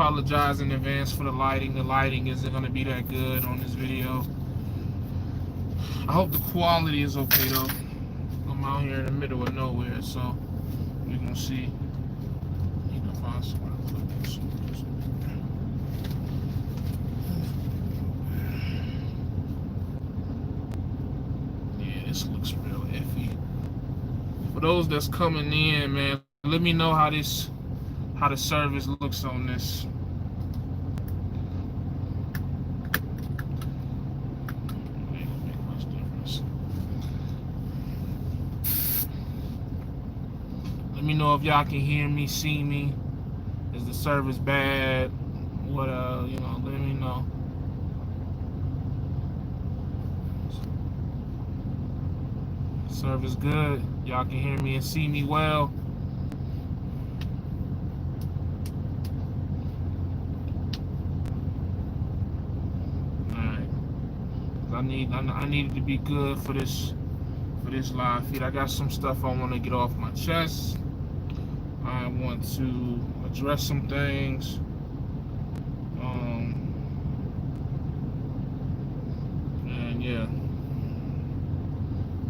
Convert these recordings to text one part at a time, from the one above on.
apologize in advance for the lighting. The lighting isn't going to be that good on this video. I hope the quality is okay though. I'm out here in the middle of nowhere, so we're going to see. I need to find somewhere to put this. Yeah, this looks real iffy. For those that's coming in, man, let me know how the service looks on this. Let me know if y'all can hear me, see me. Is the service bad? What let me know. Service good. Y'all can hear me and see me well. Alright. I need it to be good for this live feed. I got some stuff I want to get off my chest. I want to address some things. And yeah,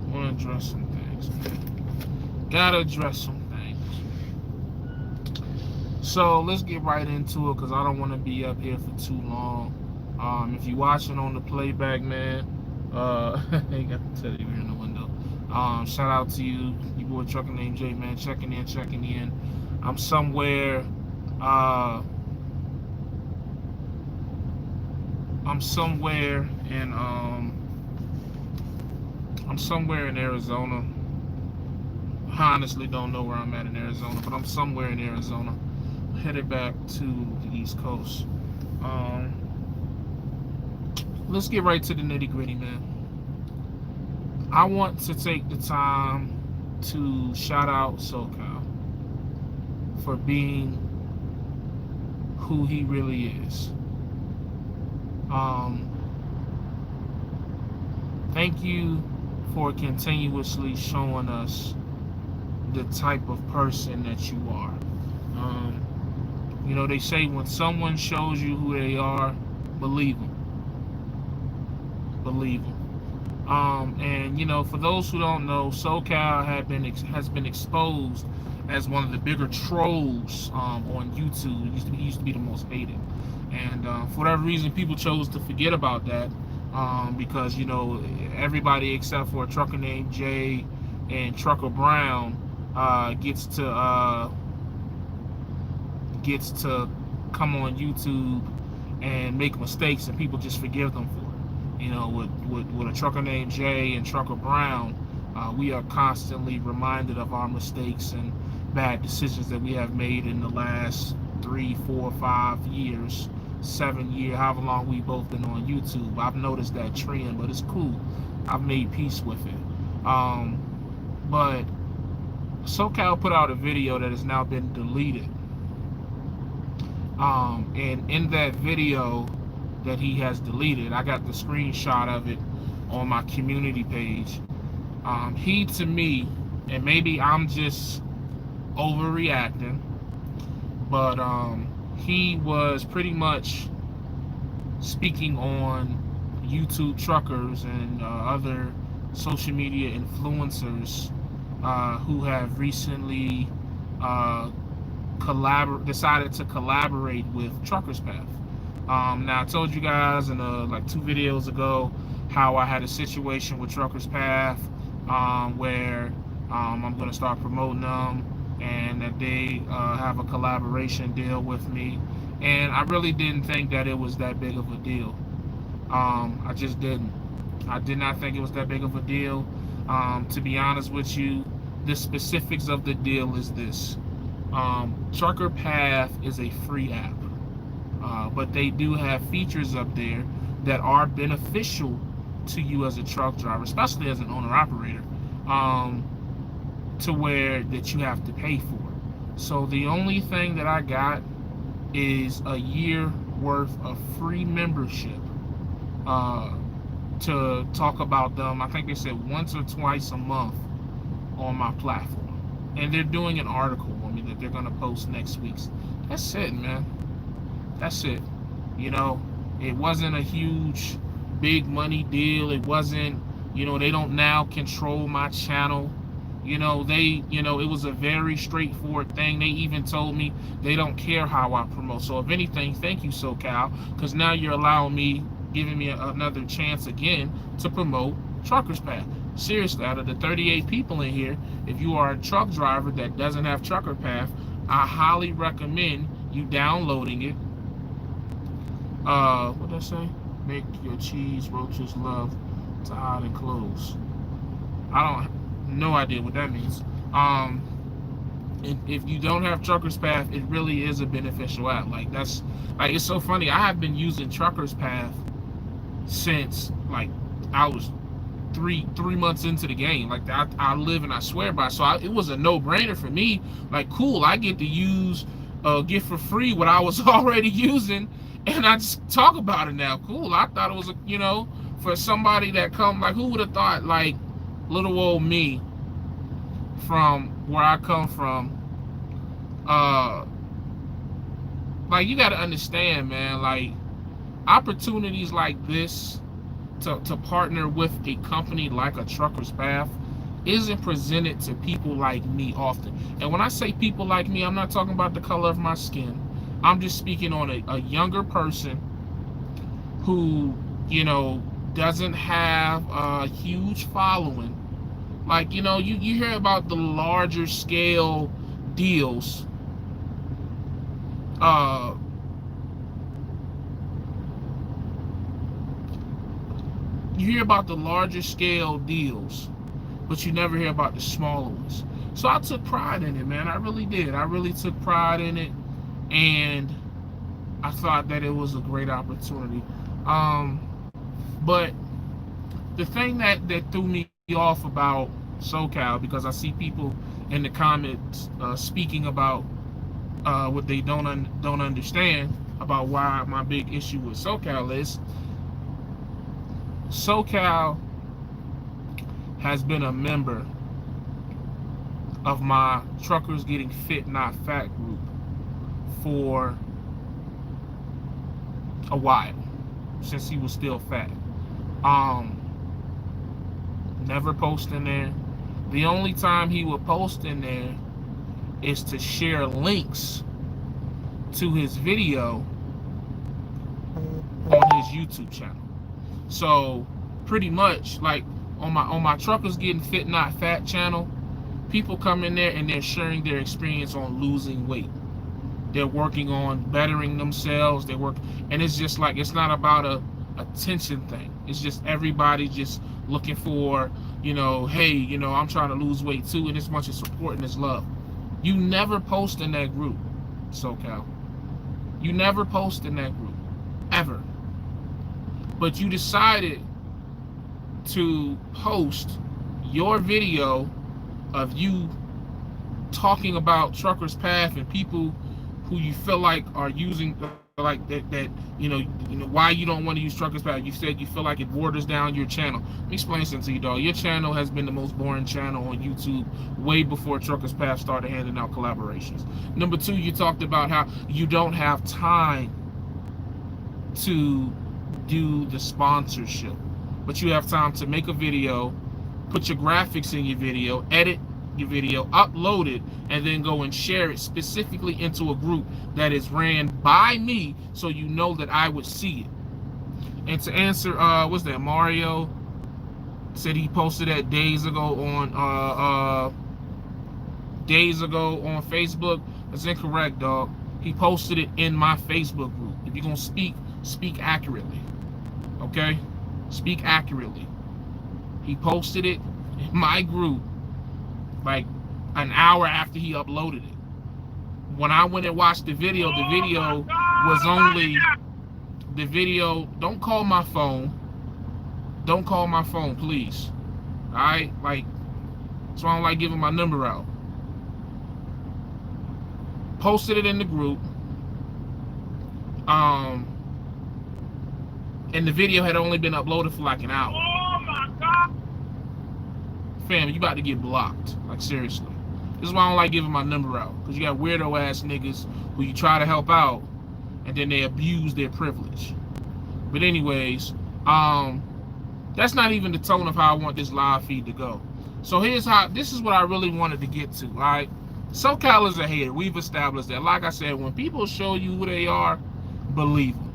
I want to address some things, man. Gotta address some things. So let's get right into it, because I don't want to be up here for too long. If you're watching on the playback, man, you got the teddy bear in the window. Shout out to you, your boy Trucker named Jay, man, checking in. I'm somewhere in Arizona. I honestly don't know where I'm at in Arizona, but I'm somewhere in Arizona, headed back to the East Coast. Let's get right to the nitty-gritty, man. I want to take the time to shout out SoCal for being who he really is. Thank you for continuously showing us the type of person that you are. They say when someone shows you who they are, believe them. And for those who don't know, SoCal has been exposed as one of the bigger trolls on YouTube. It used to be the most hated, and for whatever reason, people chose to forget about that because everybody except for a trucker named Jay and Trucker Brown gets to come on YouTube and make mistakes, and people just forgive them for it. With a trucker named Jay and Trucker Brown, we are constantly reminded of our mistakes and bad decisions that we have made in the last 3, 4, 5 years, 7 years, however long we've both been on YouTube. I've noticed that trend, but it's cool. I've made peace with it. But SoCal put out a video that has now been deleted. And in that video that he has deleted, I got the screenshot of it on my community page. He, to me, and maybe I'm just overreacting, but he was pretty much speaking on YouTube truckers and other social media influencers who have recently decided to collaborate with Truckers Path. Now, I told you guys in like 2 videos ago how I had a situation with Truckers Path where I'm going to start promoting them, and that they have a collaboration deal with me. And I really didn't think that it was that big of a deal. I just didn't. I did not think it was that big of a deal. To be honest with you, the specifics of the deal is this. Trucker Path is a free app. But they do have features up there that are beneficial to you as a truck driver, especially as an owner-operator, to where that you have to pay for. So the only thing that I got is a year worth of free membership to talk about them. I think they said once or twice a month on my platform. And they're doing an article on me that they're going to post next week. That's it, man. That's it. You know, it wasn't a huge, big money deal. It wasn't, they don't now control my channel. It was a very straightforward thing. They even told me they don't care how I promote. So if anything, thank you, SoCal, because now you're allowing me, giving me another chance again to promote Truckers Path. Seriously, out of the 38 people in here, if you are a truck driver that doesn't have Trucker Path, I highly recommend you downloading it. What did I say? Make your cheese roaches love to hide in clothes. I don't, no idea what that means. If you don't have Truckers Path, it really is a beneficial app. Like it's so funny. I have been using Truckers Path since like I was three months into the game. Like I live and I swear by. So it was a no-brainer for me. Like, cool, I get to use get for free what I was already using, and I just talk about it now. Cool. I thought it was for somebody that come, like, who would have thought, like, little old me from where I come from, like, you got to understand, man, like, opportunities like this to partner with a company like a Truckers Path isn't presented to people like me often. And when I say people like me, I'm not talking about the color of my skin. I'm just speaking on a younger person who, doesn't have a huge following. Like, you hear about the larger scale deals. You hear about the larger scale deals, but you never hear about the smaller ones. So I took pride in it, man. I really did. I really took pride in it, and I thought that it was a great opportunity. But the thing that threw me off about SoCal, because I see people in the comments speaking about what they don't understand about why my big issue with SoCal is, SoCal has been a member of my Truckers Getting Fit Not Fat group for a while, since he was still fat. Never post in there. The only time he would post in there is to share links to his video on his YouTube channel. So pretty much, like, on my Truckers Getting Fit Not Fat channel, people come in there and they're sharing their experience on losing weight. They're working on bettering themselves. And it's just like, it's not about a attention thing. It's just everybody just looking for, hey, I'm trying to lose weight too, and it's a bunch of support and it's love. You never post in that group, SoCal. You never post in that group, ever. But you decided to post your video of you talking about Truckers Path and people who you feel like are using, like that why you don't want to use Truckers Path. You said you feel like it waters down your channel. Let me explain something to you, dog. Your channel has been the most boring channel on YouTube way before Truckers Path started handing out collaborations. Number two, you talked about how you don't have time to do the sponsorship, but you have time to make a video, put your graphics in your video, edit your video, upload it, and then go and share it specifically into a group that is ran by me, so you know that I would see it. And to answer, what's that? Mario said he posted that days ago on Facebook. That's incorrect, dog. He posted it in my Facebook group. If you're gonna speak accurately. Okay? Speak accurately. He posted it in my group like an hour after he uploaded it. When I went and watched the video was only the video. Don't call my phone. Don't call my phone, please. Alright? Like, so I don't like giving my number out. Posted it in the group. And the video had only been uploaded for like an hour. Oh my God! Fam, you about to get blocked. Like, seriously. This is why I don't like giving my number out. Because you got weirdo ass niggas who you try to help out, and then they abuse their privilege. But anyways, that's not even the tone of how I want this live feed to go. So this is what I really wanted to get to, all right? SoCal is a hater. We've established that. Like I said, when people show you who they are, believe them.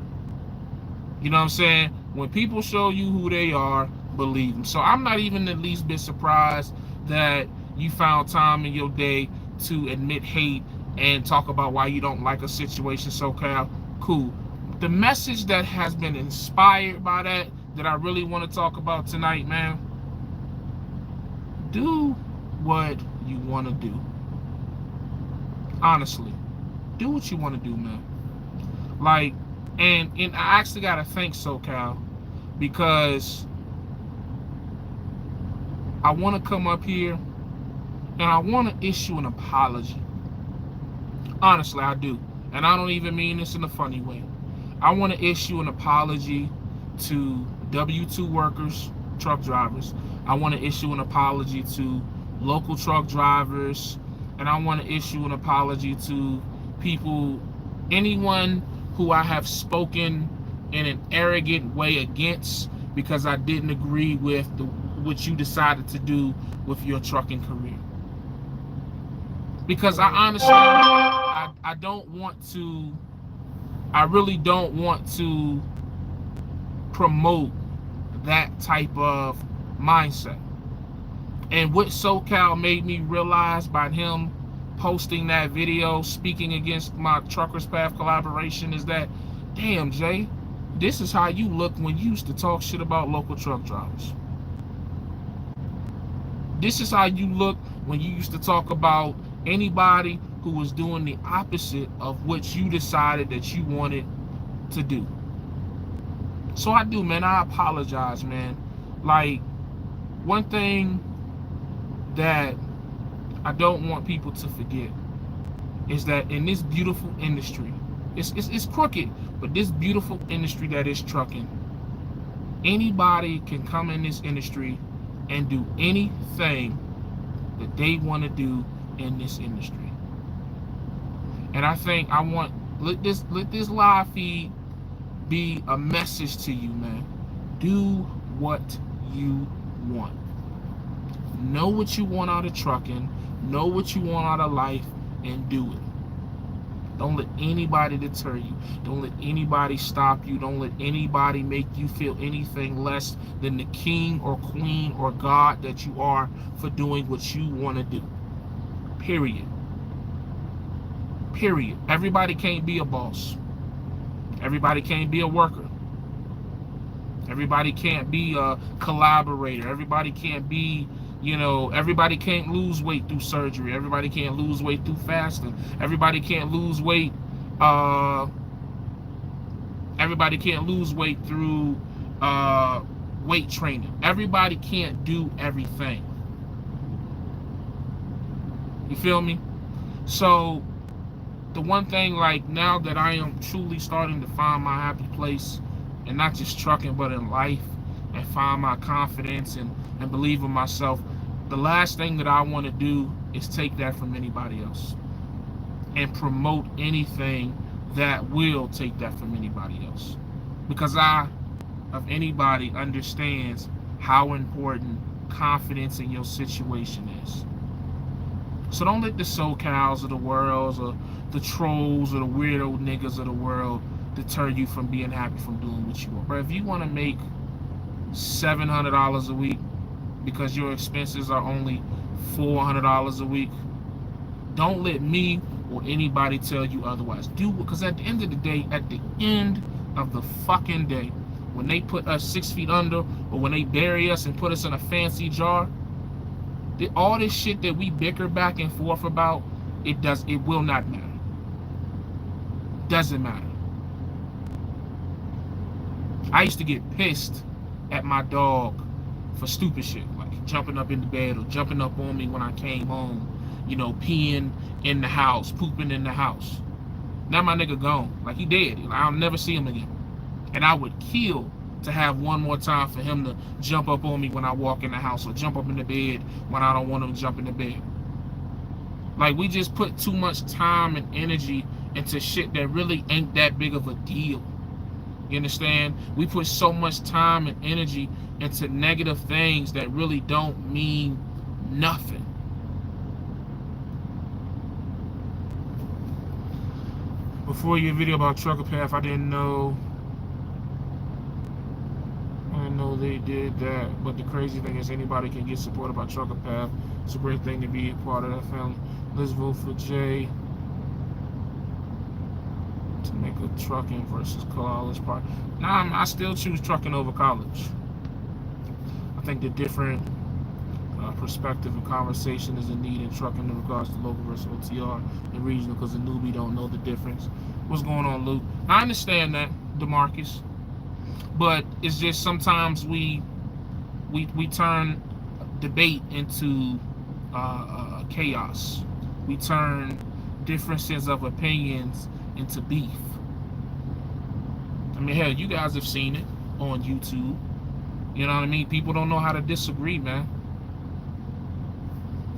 You know what I'm saying? When people show you who they are, believe them. So I'm not even the least bit surprised that you found time in your day to admit hate and talk about why you don't like a situation, SoCal. Cool. The message that has been inspired by that I really want to talk about tonight, man. Do what you want to do. Honestly, do what you want to do, man. Like, and I actually gotta thank SoCal, because I want to come up here and I want to issue an apology. Honestly, I do. And I don't even mean this in a funny way. I want to issue an apology to W-2 workers, truck drivers. I want to issue an apology to local truck drivers. And I want to issue an apology to people, anyone who I have spoken in an arrogant way against because I didn't agree with what you decided to do with your trucking career. Because I honestly, I don't want to, I really don't want to promote that type of mindset. And what SoCal made me realize by him posting that video speaking against my Truckers Path collaboration is that, damn, Jay, this is how you look when you used to talk shit about local truck drivers. This is how you look when you used to talk about anybody who was doing the opposite of what you decided that you wanted to do. So I do, man. I apologize, man. Like, one thing that I don't want people to forget is that in this beautiful industry, it's crooked, but this beautiful industry that is trucking, anybody can come in this industry and do anything that they want to do in this industry. And I think I want, let this live feed be a message to you, man. Do what you want. Know what you want out of trucking, know what you want out of life, and do it. Don't let anybody deter you. Don't let anybody stop you. Don't let anybody make you feel anything less than the king or queen or God that you are for doing what you want to do. Period. Period. Everybody can't be a boss. Everybody can't be a worker. Everybody can't be a collaborator. Everybody can't be, everybody can't lose weight through surgery. Everybody can't lose weight through fasting. Everybody can't lose weight. Everybody can't lose weight through weight training. Everybody can't do everything. You feel me? So the one thing, like, now that I am truly starting to find my happy place, and not just trucking, but in life, and find my confidence and believe in myself, the last thing that I want to do is take that from anybody else and promote anything that will take that from anybody else. Because I, of anybody, understands how important confidence in your situation is. So don't let the SoCals of the world, or the trolls, or the weirdo niggas of the world deter you from being happy from doing what you want. But if you want to make $700 a week because your expenses are only $400 a week, don't let me or anybody tell you otherwise. Do it, because at the end of the day, at the end of the fucking day, when they put us 6 feet under, or when they bury us and put us in a fancy jar, all this shit that we bicker back and forth about, it will not matter. Doesn't matter. I used to get pissed at my dog for stupid shit, like jumping up in the bed or jumping up on me when I came home, peeing in the house, pooping in the house. Now my nigga gone, like he dead. I'll never see him again. And I would kill to have one more time for him to jump up on me when I walk in the house, or jump up in the bed when I don't want him to jump in the bed. Like, we just put too much time and energy into shit that really ain't that big of a deal. You understand? We put so much time and energy into negative things that really don't mean nothing. Before your video about Trucker Path, I didn't know they did that. But the crazy thing is anybody can get supported by Trucker Path. It's a great thing to be a part of that family. Let's vote for Jay to make a trucking versus college part. Nah, I still choose trucking over college. I think the different perspective and conversation is a need in trucking in regards to local versus OTR and regional, because the newbie don't know the difference. What's going on, Luke? I understand that, DeMarcus, but it's just sometimes we turn debate into chaos. We turn differences of opinions into beef. I mean, hell, you guys have seen it on YouTube. You know what I mean? People don't know how to disagree, man.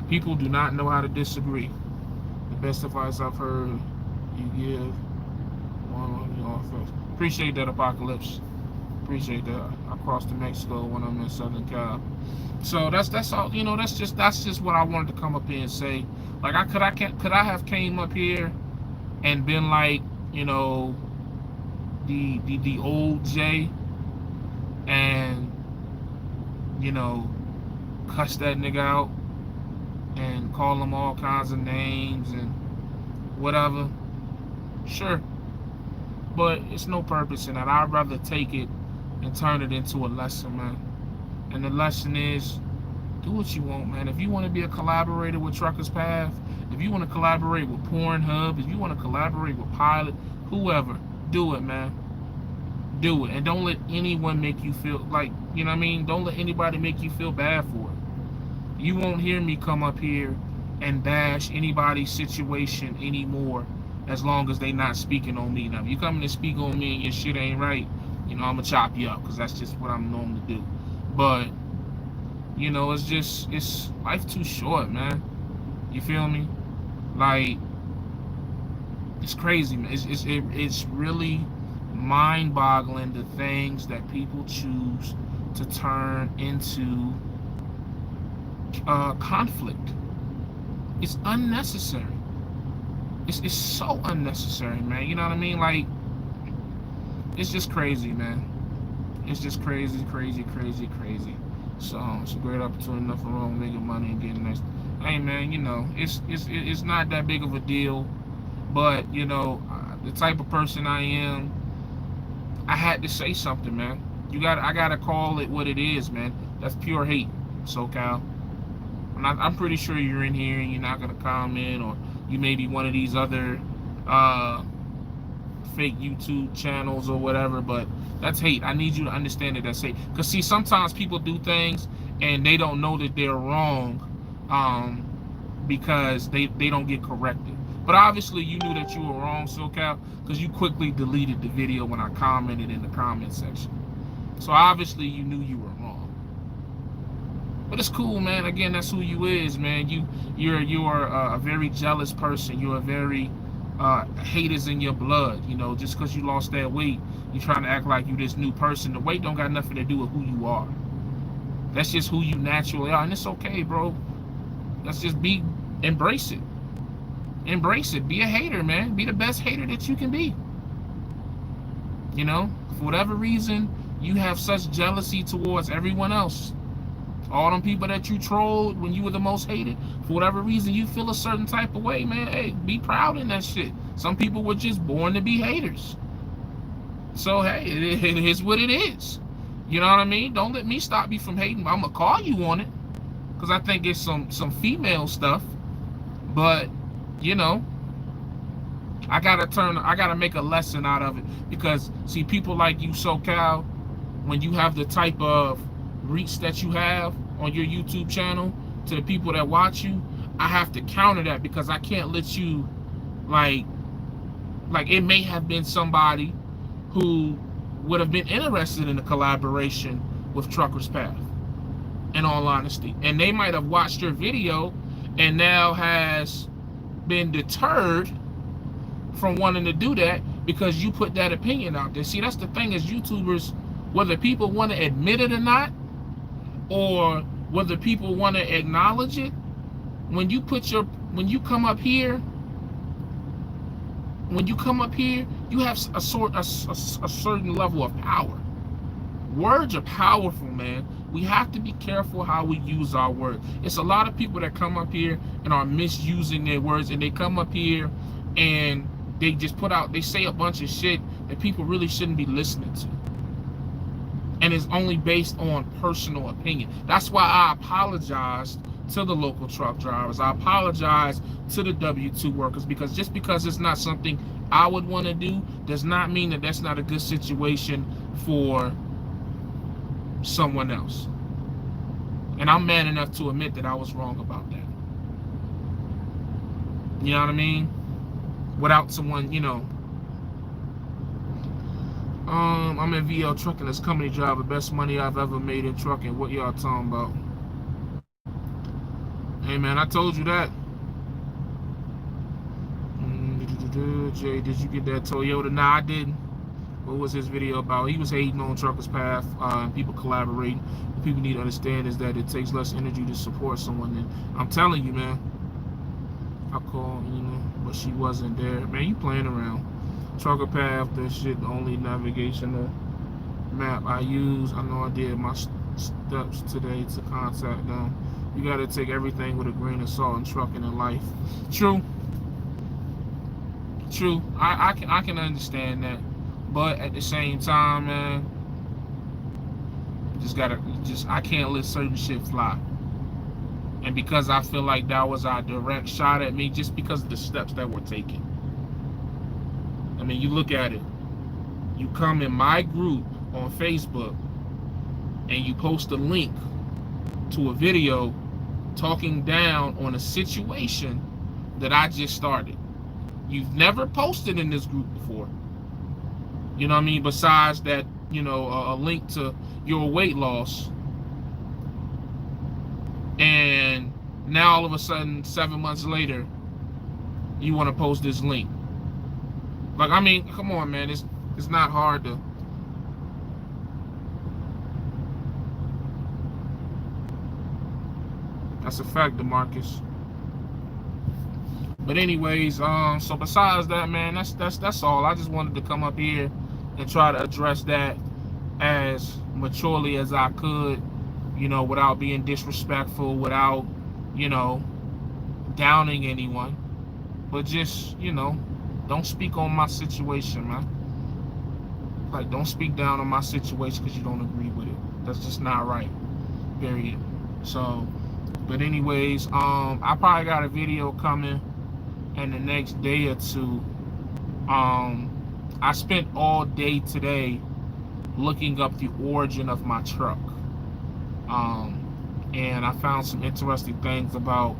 People do not know how to disagree. The best advice I've heard you give one of your first. Appreciate that, Apocalypse. Appreciate that. I crossed to Mexico when I'm in Southern Cal. So that's all. You know, that's just what I wanted to come up here and say. Like, could I have came up here and been like, you know, the old Jay, and, you know, cuss that nigga out and call him all kinds of names and whatever? Sure. But it's no purpose in that. I'd rather take it and turn it into a lesson, man. And the lesson is, do what you want, man. If you want to be a collaborator with Truckers Path, if you want to collaborate with Pornhub, if you want to collaborate with Pilot, whoever, do it, man. Do it. And don't let anyone make you feel like, you know what I mean? Don't let anybody make you feel bad for it. You won't hear me come up here and bash anybody's situation anymore as long as they not speaking on me. Now, if you coming to speak on me and your shit ain't right, you know, I'm going to chop you up, because that's just what I'm known to do. But, you know, it's life too short, man. You feel me? Like, it's crazy, man. It's really mind-boggling, the things that people choose to turn into conflict. It's unnecessary. It's so unnecessary, man. You know what I mean? Like, it's just crazy, man. It's just crazy. So it's a great opportunity, nothing wrong with making money and getting nice. Hey, man, you know, it's not that big of a deal, but, you know, the type of person I am, I had to say something, man. I gotta call it what it is, man. That's pure hate, SoCal. I'm pretty sure you're in here and you're not gonna comment, or you may be one of these other fake YouTube channels or whatever, but that's hate. I need you to understand that that's hate. Because, see, sometimes people do things and they don't know that they're wrong because they don't get corrected. But obviously you knew that you were wrong, SoCal, because you quickly deleted the video when I commented in the comment section. So obviously you knew you were wrong. But it's cool, man. Again, that's who you is, man. You're a very jealous person. You're a very hate is in your blood. You know, just because you lost that weight, you're trying to act like you this new person. The weight don't got nothing to do with who you are. That's just who you naturally are, and it's okay, bro. Let's just embrace it. Embrace it. Be a hater, man. Be the best hater that you can be. You know, for whatever reason, you have such jealousy towards everyone else. All them people that you trolled when you were the most hated, for whatever reason, you feel a certain type of way, man. Hey, be proud in that shit. Some people were just born to be haters. So, hey, it is what it is. You know what I mean? Don't let me stop you from hating. I'm going to call you on it, because I think it's some female stuff. But, you know, I gotta make a lesson out of it. Because, see, people like you, SoCal, when you have the type of reach that you have on your YouTube channel to the people that watch you, I have to counter that, because I can't let you, like it may have been somebody who would have been interested in a collaboration with Truckers Path, in all honesty, and they might have watched your video and now has been deterred from wanting to do that because you put that opinion out there. See, that's the thing is YouTubers, whether people want to admit it or not, or whether people want to acknowledge it, when you come up here, you have a certain level of power. Words are powerful, man. We have to be careful how we use our words. It's a lot of people that come up here and are misusing their words, and they come up here and they just they say a bunch of shit that people really shouldn't be listening to. And it's only based on personal opinion. That's why I apologized to the local truck drivers. I apologize to the W-2 workers, because just because it's not something I would want to do does not mean that that's not a good situation for someone else. And I'm man enough to admit that I was wrong about that. You know what I mean? Without someone, you know. I'm in VL Trucking as company driver. Best money I've ever made in trucking. What y'all talking about? Hey man, I told you that. Jay, did you get that Toyota? Nah, I didn't. What was his video about? He was hating on Truckers Path and people collaborating. What people need to understand is that it takes less energy to support someone. And I'm telling you, man. I called, you know, but she wasn't there. Man, you playing around. Trucker Path, that shit, the only navigational map I use. I know I did my steps today to contact them. You got to take everything with a grain of salt in trucking and life. True. True. I can understand that. But at the same time, man, I can't let certain shit fly. And because I feel like that was our direct shot at me, just because of the steps that were taken. I mean, you look at it. You come in my group on Facebook and you post a link to a video talking down on a situation that I just started. You've never posted in this group before. You know what I mean? Besides that, you know, a link to your weight loss. And now all of a sudden, 7 months later, you want to post this link. Like, I mean, come on, man. It's not hard to. That's a fact, DeMarcus. But anyways, so besides that, man, that's all. I just wanted to come up here and try to address that as maturely as I could, you know, without being disrespectful, without, you know, downing anyone. But just, you know, don't speak on my situation, man. Like, don't speak down on my situation because you don't agree with it. That's just not right. Period. So, but anyways, I probably got a video coming in the next day or two. I spent all day today looking up the origin of my truck. And I found some interesting things about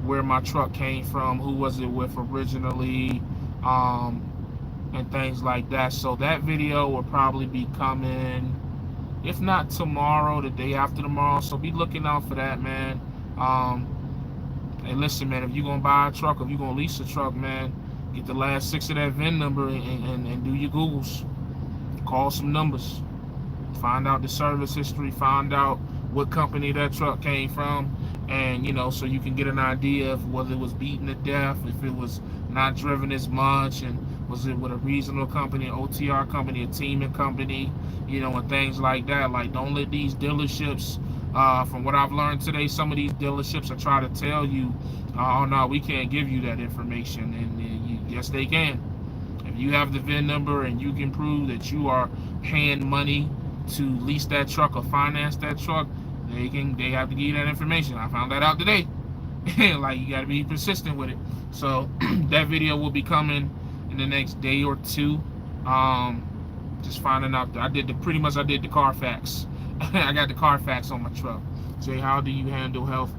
where my truck came from, who was it with originally, and things like that. So that video will probably be coming, if not tomorrow, the day after tomorrow. So be looking out for that, man. Hey, listen, man, if you're gonna buy a truck, if you're gonna lease a truck, man, get the last 6 of that VIN number and do your Googles. Call some numbers. Find out the service history, find out what company that truck came from, and, you know, so you can get an idea of whether it was beaten to death, if it was not driven as much, and was it with a regional company, an OTR company, a teaming company, you know, and things like that. Like, don't let these dealerships, from what I've learned today, some of these dealerships are trying to tell you, oh no, we can't give you that information, and yes, they can. If you have the VIN number and you can prove that you are paying money to lease that truck or finance that truck, they have to give you that information. I found that out today. Like, you got to be persistent with it. So that video will be coming in the next day or two. Just finding out. I did the Carfax. I got the Carfax on my truck. Jay, how do you handle health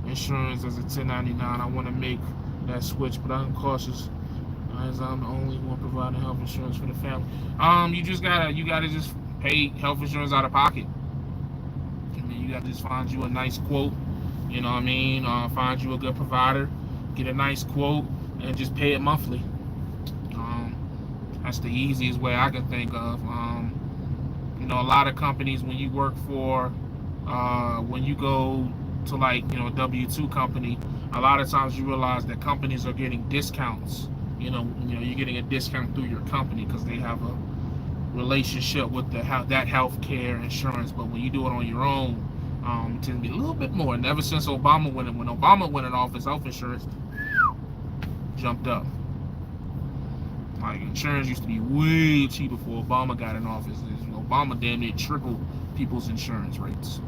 insurance as a 1099? I want to make that switch, but I'm cautious as I'm the only one providing health insurance for the family. You gotta just pay health insurance out of pocket. And then you gotta just find you a nice quote. You know what I mean? Find you a good provider, get a nice quote, and just pay it monthly. That's the easiest way I can think of. You know, a lot of companies, when you work for, when you go to like, you know, a W-2 company, a lot of times you realize that companies are getting discounts. You're getting a discount through your company because they have a relationship with that healthcare insurance. But when you do it on your own, it tends to be a little bit more. And ever since Obama when Obama went in office, health insurance jumped up. Like, insurance used to be way cheaper before Obama got in office. Obama damn near tripled people's insurance rates,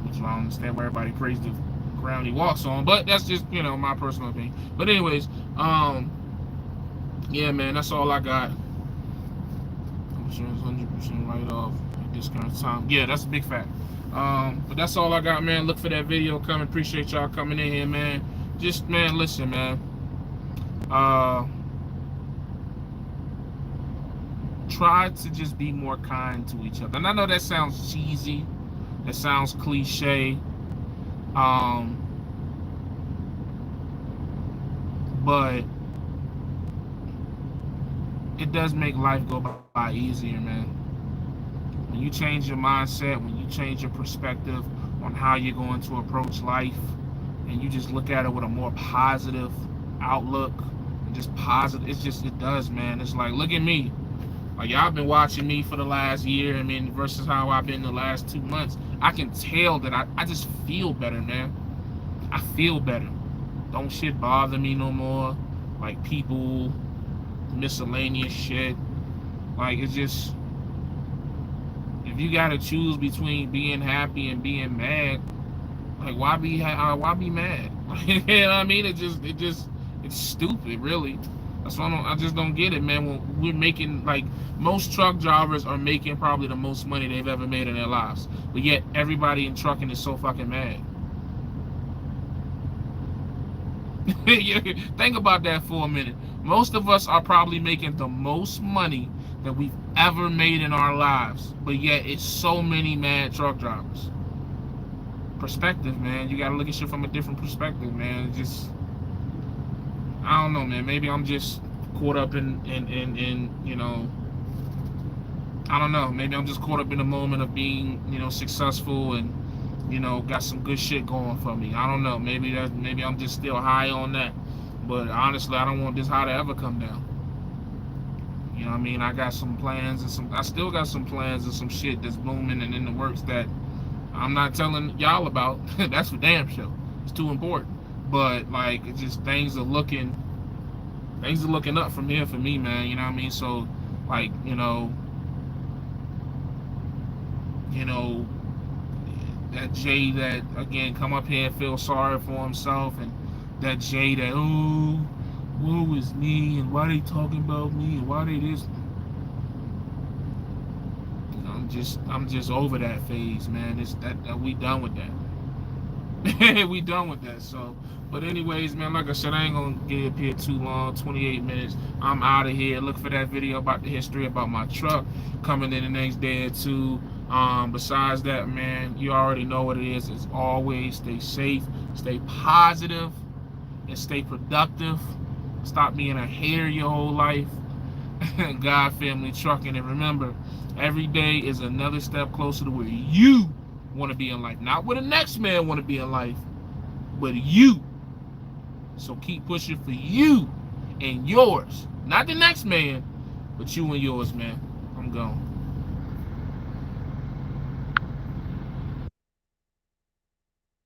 which I don't understand why everybody praised the ground he walks on. But that's just, my personal opinion. But anyways, yeah, man, that's all I got. Insurance 100% write off at discount time. Yeah, that's a big fact. But that's all I got, man. Look for that video coming. Appreciate y'all coming in here, man. Just, man, listen, man. Try to just be more kind to each other. And I know that sounds cheesy, that sounds cliche, but it does make life go by easier, man. When you change your mindset, when you change your perspective on how you're going to approach life, and you just look at it with a more positive outlook, and just positive, it does, man. It's like, look at me. Like, y'all been watching me for the last year, versus how I've been the last 2 months. I can tell that I just feel better, man. I feel better. Don't shit bother me no more. Like, people, miscellaneous shit. Like, it's just, if you gotta choose between being happy and being mad, like, why be mad? You know what I mean? It's stupid, really. That's why I just don't get it, man. When we're making, like, most truck drivers are making probably the most money they've ever made in their lives, but yet everybody in trucking is so fucking mad. Think about that for a minute. Most of us are probably making the most money that we've ever made in our lives, but yet it's so many mad truck drivers. Perspective, man. You gotta look at shit from a different perspective, man. I don't know, man. Maybe I'm just caught up in I don't know. Maybe I'm just caught up in the moment of being, successful and, got some good shit going for me. I don't know. Maybe I'm just still high on that. But honestly, I don't want this high to ever come down. You know what I mean? I got some plans I still got some plans and some shit that's booming and in the works that I'm not telling y'all about. That's for damn sure. It's too important. But, like, it's just things are looking up from here for me, man. You know what I mean? So, like, that Jay that, again, come up here and feel sorry for himself, and that Jay that, oh, woe is me, and why they talking about me, and why they this. I'm just over that phase, man. It's that we done with that. We done with that. So, but anyways, man, like I said, I ain't gonna get up here too long. 28 minutes. I'm out of here. Look for that video about the history about my truck coming in the next day or two. Besides that, man, you already know what it is. As always, stay safe, stay positive, and stay productive. Stop being a hater your whole life. God, family, trucking, and remember, every day is another step closer to where you want to be in life. Not where the next man want to be in life, but you. So keep pushing for you and yours. Not the next man, but you and yours, man. I'm gone.